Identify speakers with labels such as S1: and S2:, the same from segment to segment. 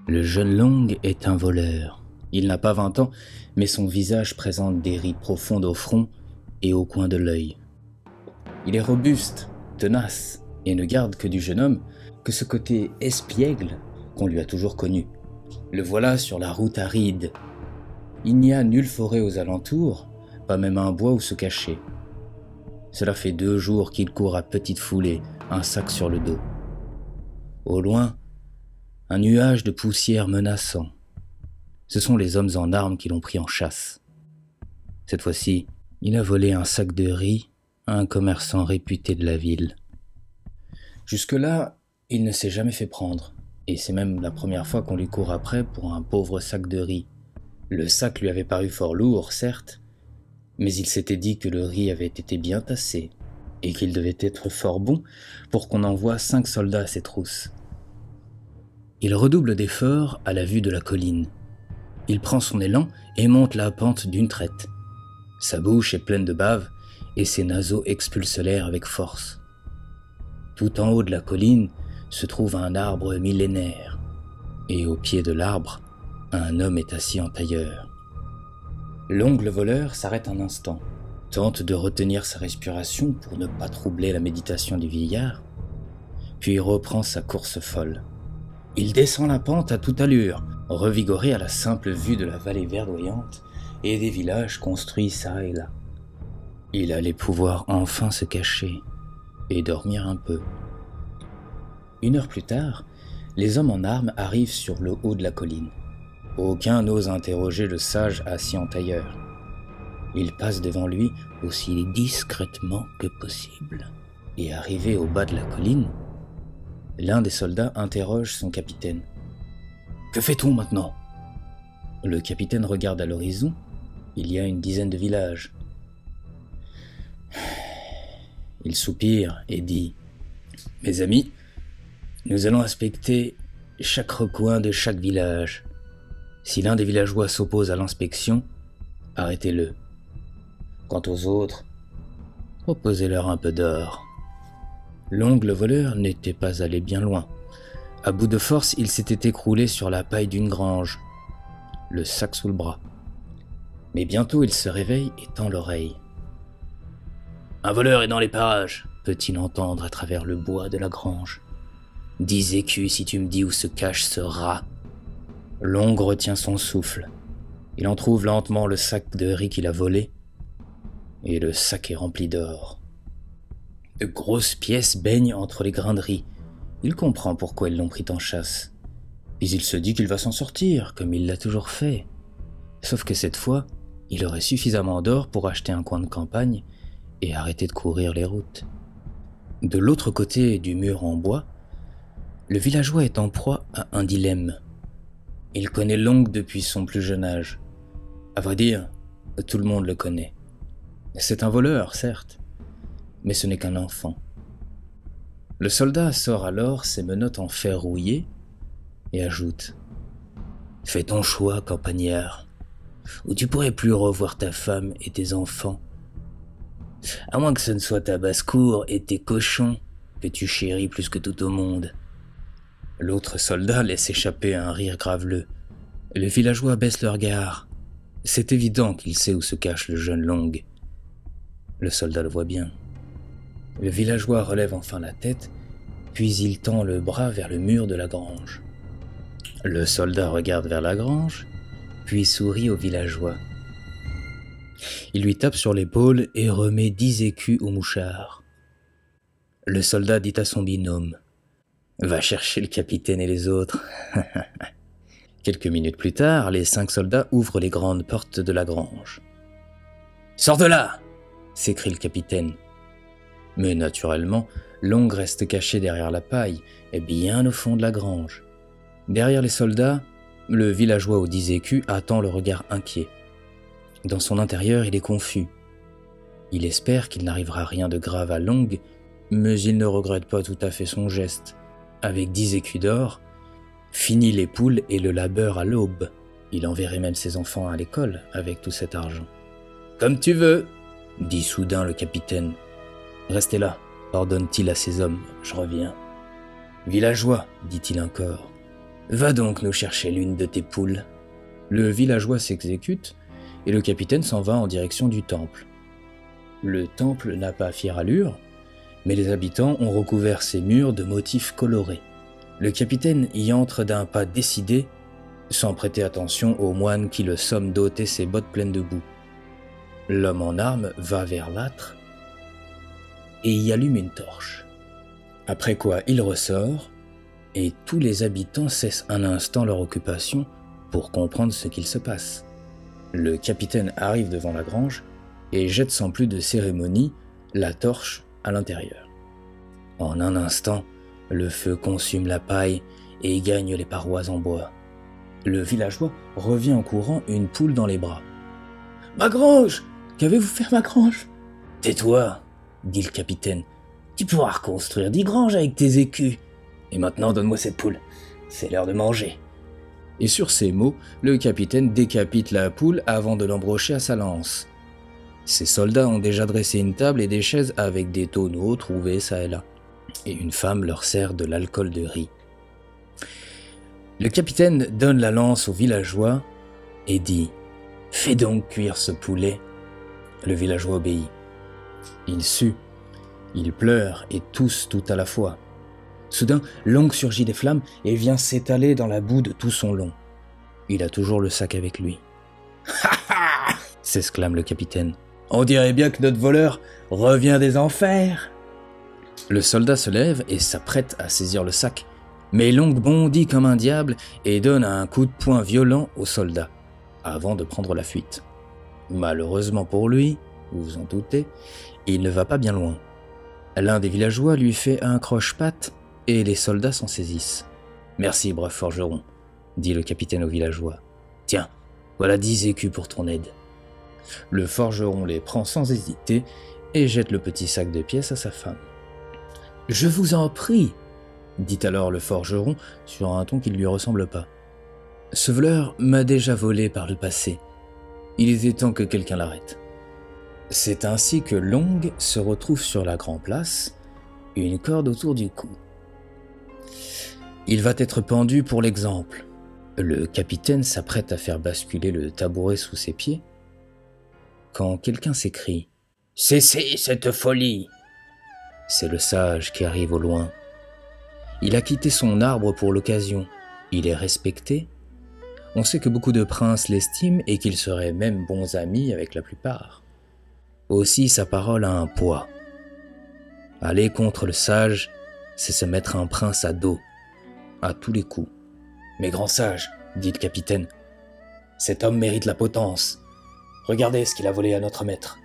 S1: Le jeune Long est un voleur. Il n'a pas 20 ans, mais son visage présente des rides profondes au front et au coin de l'œil. Il est robuste, tenace, et ne garde que du jeune homme que ce côté espiègle qu'on lui a toujours connu. Le voilà sur la route aride. Il n'y a nulle forêt aux alentours, pas même un bois où se cacher. Cela fait 2 jours qu'il court à petite foulée, un sac sur le dos. Au loin, un nuage de poussière menaçant. Ce sont les hommes en armes qui l'ont pris en chasse. Cette fois-ci, il a volé un sac de riz à un commerçant réputé de la ville. Jusque-là, il ne s'est jamais fait prendre, et c'est même la première fois qu'on lui court après pour un pauvre sac de riz. Le sac lui avait paru fort lourd, certes, mais il s'était dit que le riz avait été bien tassé, et qu'il devait être fort bon pour qu'on envoie 5 soldats à ses trousses. Il redouble d'efforts à la vue de la colline. Il prend son élan et monte la pente d'une traite. Sa bouche est pleine de bave et ses naseaux expulsent l'air avec force. Tout en haut de la colline se trouve un arbre millénaire, et au pied de l'arbre, un homme est assis en tailleur. L'ongle voleur s'arrête un instant, tente de retenir sa respiration pour ne pas troubler la méditation du vieillard, puis reprend sa course folle. Il descend la pente à toute allure, revigoré à la simple vue de la vallée verdoyante et des villages construits çà et là. Il allait pouvoir enfin se cacher et dormir un peu. 1 heure plus tard, les hommes en armes arrivent sur le haut de la colline. Aucun n'ose interroger le sage assis en tailleur. Ils passent devant lui aussi discrètement que possible. Et arrivé au bas de la colline, l'un des soldats interroge son capitaine. « Que fait-on maintenant » Le capitaine regarde à l'horizon. Il y a une dizaine de villages. Il soupire et dit « Mes amis, nous allons inspecter chaque recoin de chaque village. Si l'un des villageois s'oppose à l'inspection, arrêtez-le. Quant aux autres, proposez-leur un peu d'or. » L'ongle voleur n'était pas allé bien loin. À bout de force, il s'était écroulé sur la paille d'une grange, le sac sous le bras. Mais bientôt il se réveille et tend l'oreille. « Un voleur est dans les parages !» peut-il entendre à travers le bois de la grange. « 10 écus si tu me dis où se cache ce rat. » L'ongle retient son souffle. Il en trouve lentement le sac de riz qu'il a volé, et le sac est rempli d'or. De grosses pièces baignent entre les grains de riz. Il comprend pourquoi ils l'ont pris en chasse. Puis il se dit qu'il va s'en sortir, comme il l'a toujours fait. Sauf que cette fois, il aurait suffisamment d'or pour acheter un coin de campagne et arrêter de courir les routes. De l'autre côté du mur en bois, le villageois est en proie à un dilemme. Il connaît Long depuis son plus jeune âge. À vrai dire, tout le monde le connaît. C'est un voleur, certes, mais ce n'est qu'un enfant. Le soldat sort alors ses menottes en fer rouillé et ajoute « Fais ton choix, campagnard, ou tu pourrais plus revoir ta femme et tes enfants. À moins que ce ne soit ta basse-cour et tes cochons que tu chéris plus que tout au monde. » L'autre soldat laisse échapper un rire graveleux. Les villageois baissent leur regard. C'est évident qu'il sait où se cache le jeune Long. Le soldat le voit bien. Le villageois relève enfin la tête, puis il tend le bras vers le mur de la grange. Le soldat regarde vers la grange, puis sourit au villageois. Il lui tape sur l'épaule et remet 10 écus au mouchard. Le soldat dit à son binôme « Va chercher le capitaine et les autres. » Quelques minutes plus tard, les 5 soldats ouvrent les grandes portes de la grange. « Sors de là !» s'écrie le capitaine. Mais naturellement, Long reste caché derrière la paille et bien au fond de la grange. Derrière les soldats, le villageois aux 10 écus attend le regard inquiet. Dans son intérieur, il est confus. Il espère qu'il n'arrivera rien de grave à Long, mais il ne regrette pas tout à fait son geste. Avec 10 écus d'or, fini les poules et le labeur à l'aube. Il enverrait même ses enfants à l'école avec tout cet argent. « Comme tu veux !» dit soudain le capitaine. « Restez là, ordonne-t-il à ses hommes, je reviens. »« Villageois, dit-il encore, Va donc nous chercher l'une de tes poules. » Le villageois s'exécute et le capitaine s'en va en direction du temple. Le temple n'a pas fière allure, mais les habitants ont recouvert ses murs de motifs colorés. Le capitaine y entre d'un pas décidé, sans prêter attention au moine qui le somme d'ôter ses bottes pleines de boue. L'homme en armes va vers l'âtre et y allume une torche. Après quoi il ressort, et tous les habitants cessent un instant leur occupation pour comprendre ce qu'il se passe. Le capitaine arrive devant la grange et jette sans plus de cérémonie la torche à l'intérieur. En un instant, le feu consume la paille et gagne les parois en bois. Le villageois revient en courant, une poule dans les bras. « Ma grange! Qu'avez-vous fait, ma grange ?»« Tais-toi, dit le capitaine. Tu pourras reconstruire 10 granges avec tes écus. Et maintenant, donne-moi cette poule. C'est l'heure de manger. » Et sur ces mots, le capitaine décapite la poule avant de l'embrocher à sa lance. Ses soldats ont déjà dressé une table et des chaises avec des tonneaux trouvés çà et là. Et une femme leur sert de l'alcool de riz. Le capitaine donne la lance au villageois et dit « Fais donc cuire ce poulet. » Le villageois obéit. Il sue, il pleure et tousse tout à la fois. Soudain, Long surgit des flammes et vient s'étaler dans la boue de tout son long. Il a toujours le sac avec lui. « Ha ha !» s'exclame le capitaine. « On dirait bien que notre voleur revient des enfers !» Le soldat se lève et s'apprête à saisir le sac, mais Long bondit comme un diable et donne un coup de poing violent au soldat, avant de prendre la fuite. Malheureusement pour lui, vous vous en doutez, il ne va pas bien loin. L'un des villageois lui fait un croche-patte et les soldats s'en saisissent. « Merci, brave forgeron, » dit le capitaine au villageois. « Tiens, voilà 10 écus pour ton aide. » Le forgeron les prend sans hésiter et jette le petit sac de pièces à sa femme. « Je vous en prie, » dit alors le forgeron sur un ton qui ne lui ressemble pas. « Ce voleur m'a déjà volé par le passé. Il était temps que quelqu'un l'arrête. » C'est ainsi que Long se retrouve sur la grande place, une corde autour du cou. Il va être pendu pour l'exemple. Le capitaine s'apprête à faire basculer le tabouret sous ses pieds, quand quelqu'un s'écrie « Cessez cette folie !» C'est le sage qui arrive au loin. Il a quitté son arbre pour l'occasion. Il est respecté. On sait que beaucoup de princes l'estiment et qu'ils seraient même bons amis avec la plupart. Aussi sa parole a un poids. Aller contre le sage, c'est se mettre un prince à dos, à tous les coups. « Mais grand sage, dit le capitaine, cet homme mérite la potence. Regardez ce qu'il a volé à notre maître. »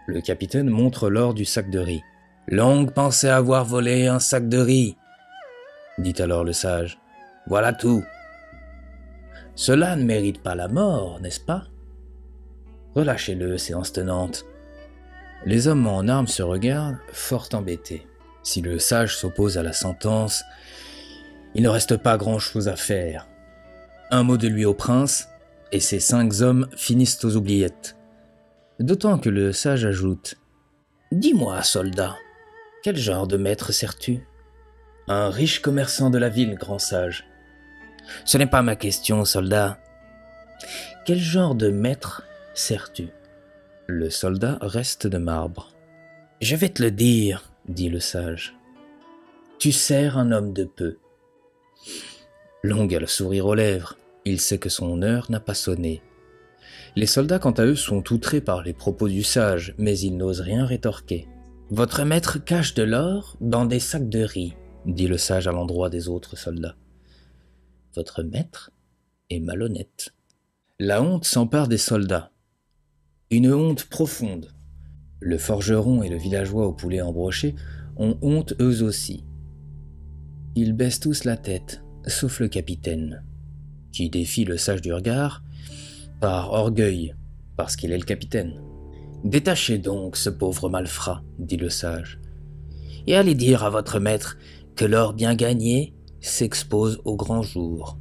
S1: Le capitaine montre l'or du sac de riz. « Long pensait avoir volé un sac de riz, dit alors le sage. Voilà tout. Cela ne mérite pas la mort, n'est-ce pas? Relâchez-le, séance tenante. » Les hommes en armes se regardent, fort embêtés. Si le sage s'oppose à la sentence, il ne reste pas grand-chose à faire. Un mot de lui au prince, et ces 5 hommes finissent aux oubliettes. D'autant que le sage ajoute « Dis-moi, soldat, quel genre de maître sers-tu » ? « Un riche commerçant de la ville, grand sage. »« Ce n'est pas ma question, soldat. Quel genre de maître sers-tu » ? Le soldat reste de marbre. « Je vais te le dire, dit le sage. Tu sers un homme de peu. » Long a le sourire aux lèvres. Il sait que son heure n'a pas sonné. Les soldats, quant à eux, sont outrés par les propos du sage, mais ils n'osent rien rétorquer. « Votre maître cache de l'or dans des sacs de riz, dit le sage à l'endroit des autres soldats. Votre maître est malhonnête. » La honte s'empare des soldats. Une honte profonde. Le forgeron et le villageois au poulet embroché ont honte eux aussi. Ils baissent tous la tête, sauf le capitaine, qui défie le sage du regard par orgueil, parce qu'il est le capitaine. « Détachez donc ce pauvre malfrat, dit le sage, et allez dire à votre maître que l'or bien gagné s'expose au grand jour,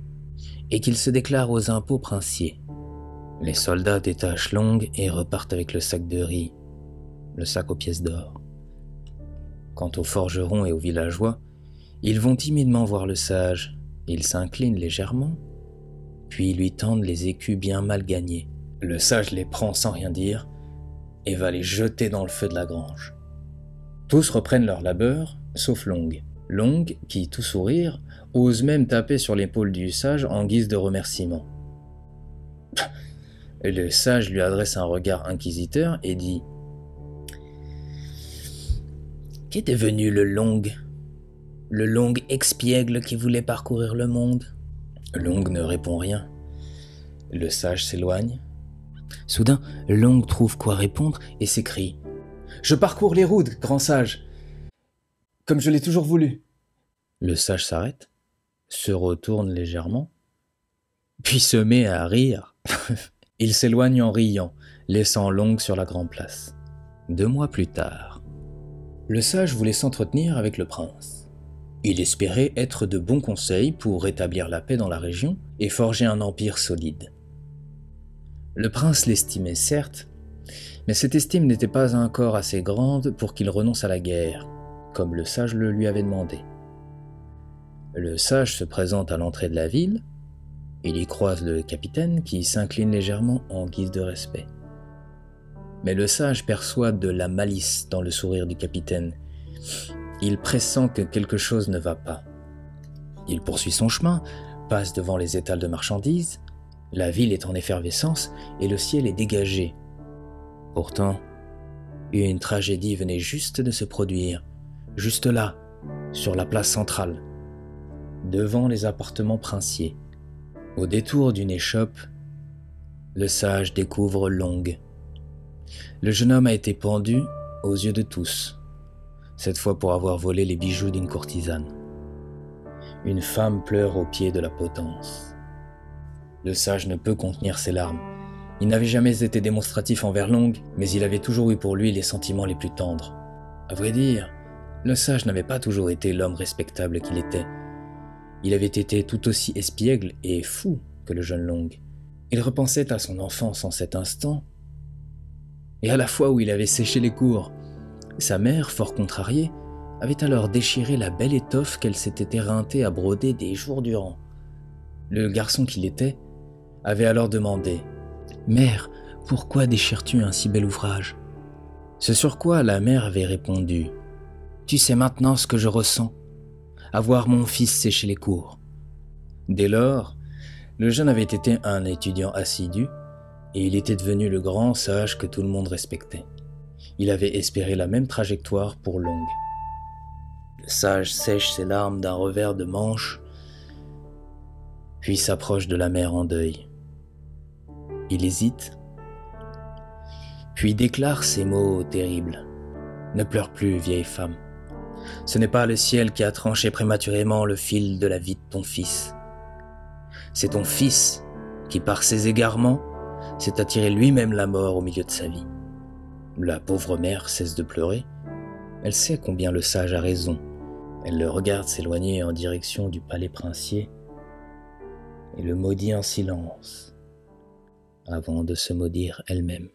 S1: et qu'il se déclare aux impôts princiers. » Les soldats détachent Long et repartent avec le sac de riz, le sac aux pièces d'or. Quant aux forgerons et aux villageois, ils vont timidement voir le sage, Ils s'inclinent légèrement, puis lui tendent les écus bien mal gagnés. Le sage les prend sans rien dire et va les jeter dans le feu de la grange. Tous reprennent leur labeur, sauf Long. Long, qui, tout sourire, ose même taper sur l'épaule du sage en guise de remerciement. Le sage lui adresse un regard inquisiteur et dit « Qu'est devenu le Long ? Le Long expiègle qui voulait parcourir le monde ?» Long ne répond rien. Le sage s'éloigne. Soudain, Long trouve quoi répondre et s'écrie « Je parcours les routes, grand sage, comme je l'ai toujours voulu. » Le sage s'arrête, se retourne légèrement, puis se met à rire. Il s'éloigne en riant, laissant Long sur la grande place. 2 mois plus tard, le sage voulait s'entretenir avec le prince. Il espérait être de bons conseils pour rétablir la paix dans la région et forger un empire solide. Le prince l'estimait certes, mais cette estime n'était pas encore assez grande pour qu'il renonce à la guerre, comme le sage le lui avait demandé. Le sage se présente à l'entrée de la ville. Il y croise le capitaine qui s'incline légèrement en guise de respect. Mais le sage perçoit de la malice dans le sourire du capitaine. Il pressent que quelque chose ne va pas. Il poursuit son chemin, passe devant les étals de marchandises. La ville est en effervescence et le ciel est dégagé. Pourtant, une tragédie venait juste de se produire, juste là, sur la place centrale, devant les appartements princiers. Au détour d'une échoppe, le sage découvre Long. Le jeune homme a été pendu aux yeux de tous, cette fois pour avoir volé les bijoux d'une courtisane. Une femme pleure au pied de la potence. Le sage ne peut contenir ses larmes. Il n'avait jamais été démonstratif envers Long, mais il avait toujours eu pour lui les sentiments les plus tendres. À vrai dire, le sage n'avait pas toujours été l'homme respectable qu'il était. Il avait été tout aussi espiègle et fou que le jeune Long. Il repensait à son enfance en cet instant, et à la fois où il avait séché les cours. Sa mère, fort contrariée, avait alors déchiré la belle étoffe qu'elle s'était éreintée à broder des jours durant. Le garçon qu'il était avait alors demandé « Mère, pourquoi déchires-tu un si bel ouvrage ?» Ce sur quoi la mère avait répondu « Tu sais maintenant ce que je ressens, à voir mon fils sécher les cours. » Dès lors, le jeune avait été un étudiant assidu et il était devenu le grand sage que tout le monde respectait. Il avait espéré la même trajectoire pour Long. Le sage sèche ses larmes d'un revers de manche, puis s'approche de la mère en deuil. Il hésite, puis déclare ces mots terribles. « Ne pleure plus, vieille femme. Ce n'est pas le ciel qui a tranché prématurément le fil de la vie de ton fils. C'est ton fils qui, par ses égarements, s'est attiré lui-même la mort au milieu de sa vie. » La pauvre mère cesse de pleurer. Elle sait combien le sage a raison. Elle le regarde s'éloigner en direction du palais princier et le maudit en silence, avant de se maudire elle-même.